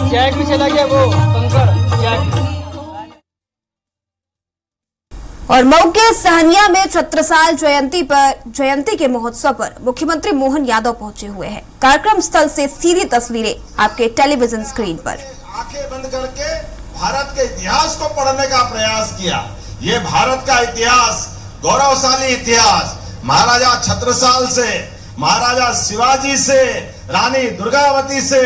जैक भी चला गया, वो कंकर जैक। और मऊ के सहनिया में छत्रसाल जयंती के महोत्सव पर मुख्यमंत्री मोहन यादव पहुंचे हुए हैं। कार्यक्रम स्थल से सीधी तस्वीरें आपके टेलीविजन स्क्रीन पर। आंखें बंद करके भारत के इतिहास को पढ़ने का प्रयास किया। ये भारत का इतिहास, गौरवशाली इतिहास, महाराजा छत्रसाल से, महाराजा शिवाजी से, रानी दुर्गावती से,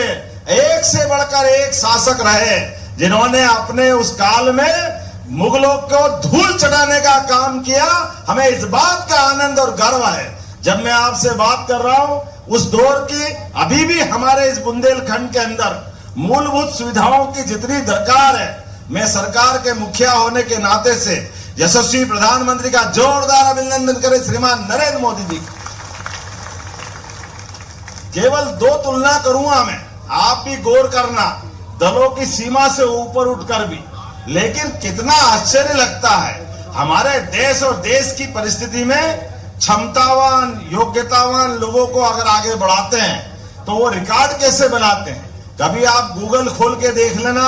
एक से बढ़कर एक शासक रहे जिन्होंने अपने उस काल में मुगलों को धूल चटाने का काम किया। हमें इस बात का आनंद और गर्व है जब मैं आपसे बात कर रहा हूं उस दौर की। अभी भी हमारे इस बुंदेलखंड के अंदर मूलभूत सुविधाओं की जितनी दरकार है, मैं सरकार के मुखिया होने के नाते से यशस्वी प्रधानमंत्री का जोरदार अभिनंदन करें श्रीमान नरेंद्र मोदी जी। केवल दो तुलना करूंगा मैं, आप भी गौर करना, दलों की सीमा से ऊपर उठकर भी। लेकिन कितना आश्चर्य लगता है हमारे देश और देश की परिस्थिति में क्षमतावान, योग्यतावान लोगों को अगर आगे बढ़ाते हैं तो वो रिकॉर्ड कैसे बनाते हैं। कभी आप गूगल खोल के देख लेना,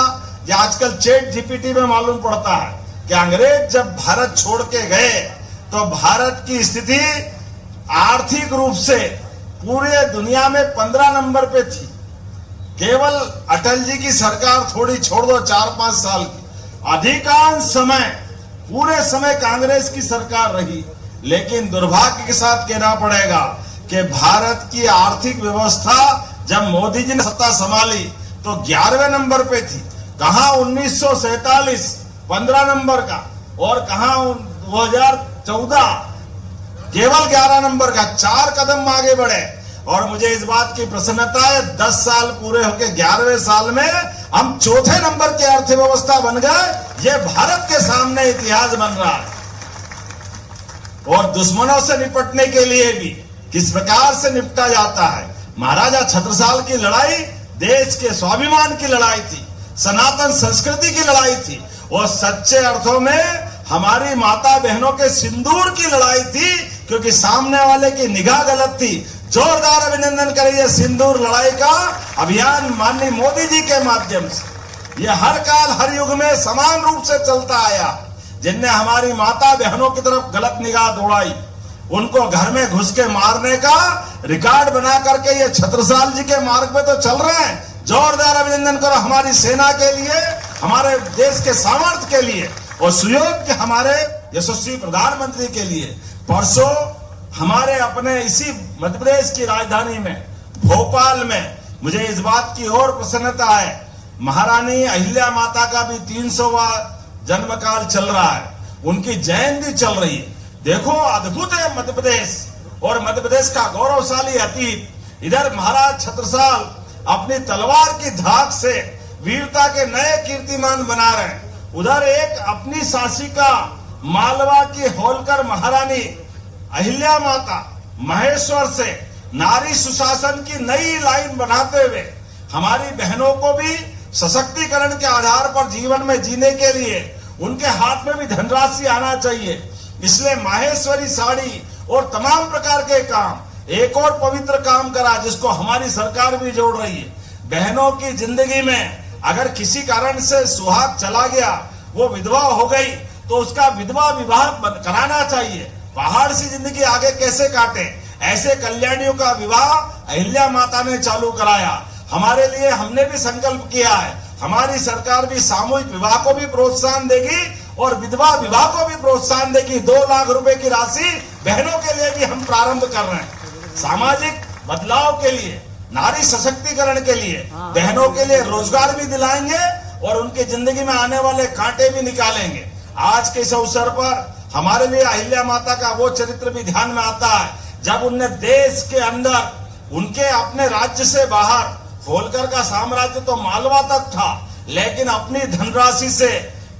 या आजकल चैट जीपीटी में मालूम पड़ता है कि अंग्रेज जब भारत छोड़ के गए तो भारत की स्थिति आर्थिक रूप से पूरे दुनिया में 15 नंबर पे थी। केवल अटल जी की सरकार थोड़ी छोड़ दो 4-5 साल की, अधिकांश समय पूरे समय कांग्रेस की सरकार रही। लेकिन दुर्भाग्य के साथ कहना पड़ेगा कि भारत की आर्थिक व्यवस्था जब मोदी जी ने सत्ता संभाली तो 11वें नंबर पे थी। कहां 1947 15 नंबर का, और कहां 2014 केवल 11 नंबर का। 4 कदम आगे बढ़े और मुझे इस बात की प्रसन्नता है 10 साल पूरे होके 11वें साल में हम चौथे नंबर की अर्थव्यवस्था बन गए। ये भारत के सामने इतिहास बन रहा है। और दुश्मनों से निपटने के लिए भी किस प्रकार से निपटा जाता है। महाराजा छत्रसाल की लड़ाई देश के स्वाभिमान की लड़ाई थी, सनातन संस्कृति की लड़ाई थी, और सच्चे अर्थों में हमारी माता बहनों के सिंदूर की लड़ाई थी, क्योंकि सामने वाले की निगाह गलत थी। जोरदार अभिनंदन करिए सिंदूर लड़ाई का अभियान माननीय मोदी जी के माध्यम से। ये हर काल हर युग में समान रूप से चलता आया। जिनने हमारी माता बहनों की तरफ गलत निगाह दौड़ाई, उनको घर में घुस के मारने का रिकॉर्ड बना करके ये छत्रसाल जी के मार्ग पे तो चल रहे हैं। जोरदार अभिनंदन करो हमारी सेना के लिए, हमारे देश के सामर्थ्य के लिए, और सुयोग के हमारे यशस्वी प्रधानमंत्री के लिए। परसों हमारे अपने इसी मध्य प्रदेश की राजधानी में भोपाल में मुझे इस बात की और प्रसन्नता है, महारानी अहिल्या माता का भी 300वां जन्म काल चल रहा है, उनकी जयंती चल रही है। देखो अद्भुत है मध्य प्रदेश, और मध्य प्रदेश का गौरवशाली अतीत। इधर महाराज छत्रसाल अपनी तलवार की धाक से वीरता के नए कीर्तिमान बना रहे हैं। उधर एक अपनी शासिका मालवा की होलकर महारानी अहिल्या माता महेश्वर से नारी सुशासन की नई लाइन बनाते हुए हमारी बहनों को भी सशक्तिकरण के आधार पर जीवन में जीने के लिए उनके हाथ में भी धनराशि आना चाहिए। इसलिए माहेश्वरी साड़ी और तमाम प्रकार के काम, एक और पवित्र काम करा जिसको हमारी सरकार भी जोड़ रही है। बहनों की जिंदगी में अगर किसी कारण से सुहाग चला गया, वो विधवा हो गई, तो उसका विधवा विवाह कराना चाहिए। पहाड़ सी जिंदगी आगे कैसे काटे, ऐसे कल्याणियों का विवाह अहिल्या माता ने चालू कराया। हमारे लिए हमने भी संकल्प किया है, हमारी सरकार भी सामूहिक विवाह को भी प्रोत्साहन देगी और विधवा विवाह को भी प्रोत्साहन देगी। 2 लाख रुपए की राशि बहनों के लिए भी हम प्रारंभ कर रहे हैं। सामाजिक बदलाव के लिए, नारी सशक्तिकरण के लिए, बहनों के लिए रोजगार भी दिलाएंगे और उनकी जिंदगी में आने वाले कांटे भी निकालेंगे। आज के इस अवसर पर हमारे लिए अहिल्या माता का वो चरित्र भी ध्यान में आता है जब उनने देश के अंदर, उनके अपने राज्य से बाहर, होलकर का साम्राज्य तो मालवा तक था, लेकिन अपनी धनराशि से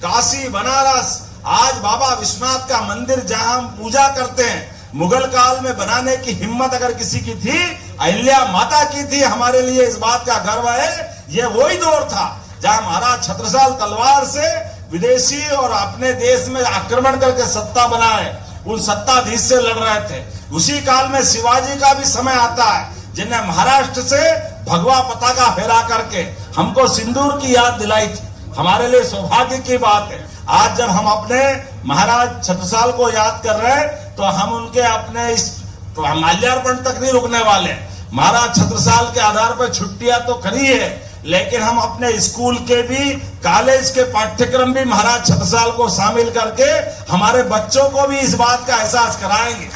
काशी, बनारस, आज बाबा विश्वनाथ का मंदिर जहां हम पूजा करते हैं, मुगल काल में बनाने की हिम्मत अगर किसी की थी, अहिल्या माता की थी। हमारे लिए इस बात का गर्व है। ये वही दौर था जहां महाराज छत्रसाल तलवार से विदेशी और अपने देश में आक्रमण करके सत्ता बनाए, उन सत्ताधीश से लड़ रहे थे। उसी काल में शिवाजी का भी समय आता है, जिन्हें महाराष्ट्र से भगवा पताका फहरा करके हमको सिंदूर की याद दिलाई थी। हमारे लिए सौभाग्य की बात है आज जब हम अपने महाराज छत्रसाल को याद कर रहे हैं, तो हम उनके अपने इस माल्यार्पण तक नहीं रुकने वाले। महाराज छत्रसाल के आधार पर छुट्टियां तो करी है, लेकिन हम अपने स्कूल के भी, कॉलेज के पाठ्यक्रम भी महाराज छत्रसाल को शामिल करके हमारे बच्चों को भी इस बात का एहसास कराएंगे।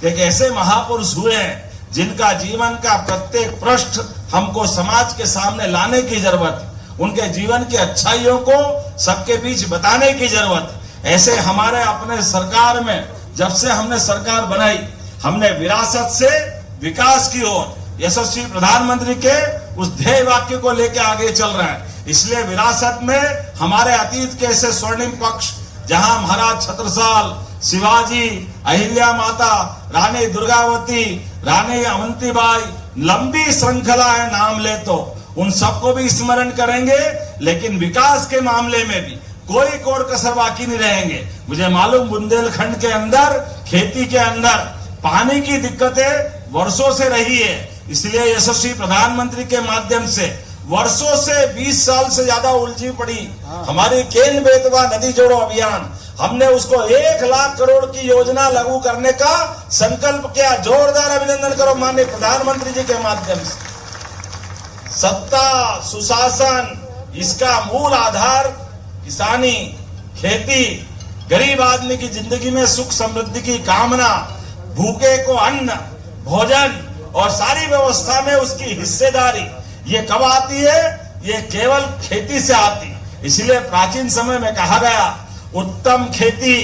एक ऐसे महापुरुष हुए हैं जिनका जीवन का प्रत्येक पृष्ठ हमको समाज के सामने लाने की जरूरत है। उनके जीवन की अच्छाइयों को सबके बीच बताने की जरूरत है। ऐसे हमारे अपने सरकार में, जब से हमने सरकार बनाई, हमने विरासत से विकास की ओर यशस्वी प्रधानमंत्री के उस ध्येय वाक्य को लेकर आगे चल रहे हैं। इसलिए विरासत में हमारे अतीत के ऐसे स्वर्णिम पक्ष, जहां महाराज छत्रसाल, शिवाजी, अहिल्या माता, रानी दुर्गावती, रानी अवंतीबाई, लंबी श्रृंखला है, नाम ले तो उन सबको भी स्मरण करेंगे। लेकिन विकास के मामले में भी कोई कोर कसर बाकी नहीं रहेंगे। मुझे मालूम बुंदेलखंड के अंदर, खेती के अंदर पानी की दिक्कतें वर्षों से रही है। इसलिए यशस्वी प्रधानमंत्री के माध्यम से वर्षों से 20 साल से ज्यादा उलझी पड़ी हमारी केन बेतवा नदी जोड़ो अभियान, हमने उसको 1 लाख करोड़ की योजना लागू करने का संकल्प किया। जोरदार अभिनंदन करो माननीय प्रधानमंत्री जी के माध्यम से। सत्ता, सुशासन, इसका मूल आधार किसानी, खेती, गरीब आदमी की जिंदगी में सुख समृद्धि की कामना, भूखे को अन्न, भोजन और सारी व्यवस्था में उसकी हिस्सेदारी, ये कब आती है? ये केवल खेती से आती। इसलिए प्राचीन समय में कहा गया, उत्तम खेती,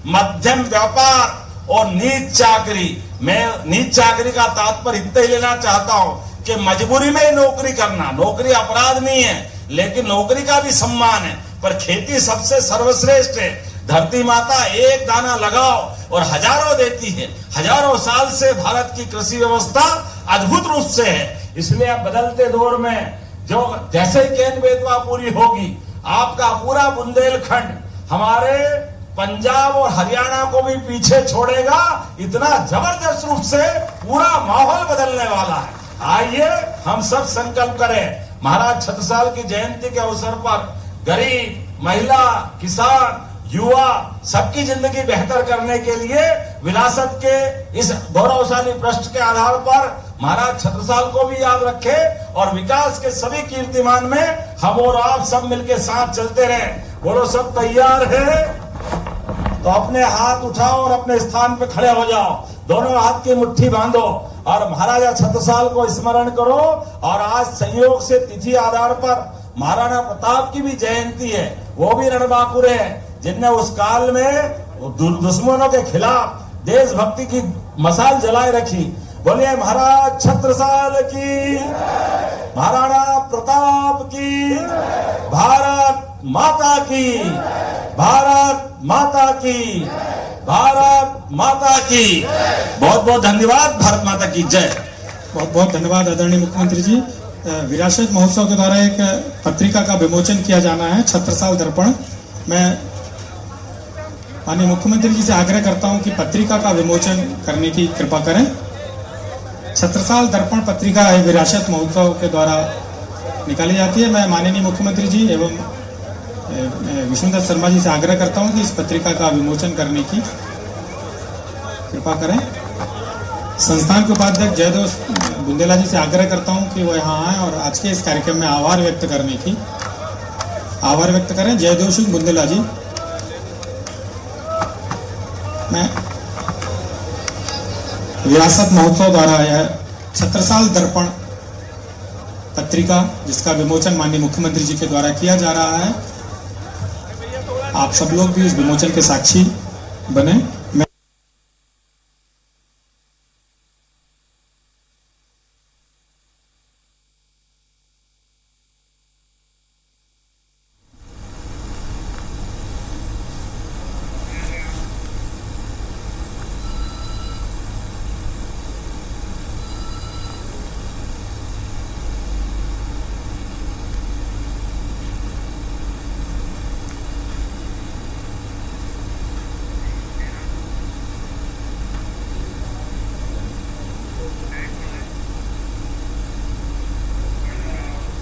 मध्यम व्यापार और नीच चाकरी। मैं नीच चाकरी का तात्पर्य इतना ही लेना चाहता हूं कि मजबूरी में नौकरी करना, नौकरी अपराध नहीं है, लेकिन नौकरी का भी सम्मान है, पर खेती सबसे सर्वश्रेष्ठ है। धरती माता एक दाना लगाओ और हजारों देती है। हजारों साल से भारत की कृषि व्यवस्था अद्भुत रूप से है। इसलिए अब बदलते दौर में जो जैसे केन बेतवा पूरी होगी, आपका पूरा बुंदेलखंड हमारे पंजाब और हरियाणा को भी पीछे छोड़ेगा। इतना जबरदस्त रूप से पूरा माहौल बदलने वाला है। आइए हम सब संकल्प करें, महाराज छत्रसाल की जयंती के अवसर पर गरीब, महिला, किसान, युवा सबकी जिंदगी बेहतर करने के लिए विरासत के इस गौरवशाली पृष्ठ के आधार पर महाराज छत्रसाल को भी याद रखें और विकास के सभी कीर्तिमान में हम और आप सब मिलकर साथ चलते रहें। बोलो सब तैयार है तो अपने हाथ उठाओ और अपने स्थान पे खड़े हो जाओ, दोनों हाथ की मुट्ठी बांधो और महाराजा छत्रसाल को स्मरण करो। और आज संयोग से तिथि आधार पर महाराणा प्रताप की भी जयंती है, वो भी रणबांकुर है, जिनने उस काल में दुश्मनों के खिलाफ देशभक्ति की मशाल जलाए रखी। बोलिए महाराज छत्रसाल की, महाराणा प्रताप की, भारत माता की, भारत माता की, भारत माता की बहुत बहुत धन्यवाद। भारत माता की जय। बहुत बहुत धन्यवाद आदरणीय मुख्यमंत्री जी। विरासत महोत्सव के द्वारा एक पत्रिका का विमोचन किया जाना है, छत्रसाल दर्पण। मैं माननीय मुख्यमंत्री जी से आग्रह करता हूं कि पत्रिका का विमोचन करने की कृपा करें। छत्रसाल दर्पण पत्रिका है विरासत महोत्सव के द्वारा निकाली जाती है। मैं माननीय मुख्यमंत्री जी एवं विष्णुदत्त शर्मा जी से आग्रह करता हूं कि इस पत्रिका का विमोचन करने की कृपा करें। संस्थान के उपाध्यक्ष जयदोष बुंदेला जी से आग्रह करता हूं कि वो यहाँ आए और आज के इस कार्यक्रम में आभार व्यक्त करें। जयदोष बुंदेला जी, मैं विरासत महोत्सव द्वारा यह छत्रसाल दर्पण पत्रिका जिसका विमोचन माननीय मुख्यमंत्री जी के द्वारा किया जा रहा है, आप सब लोग भी इस विमोचन के साक्षी बने।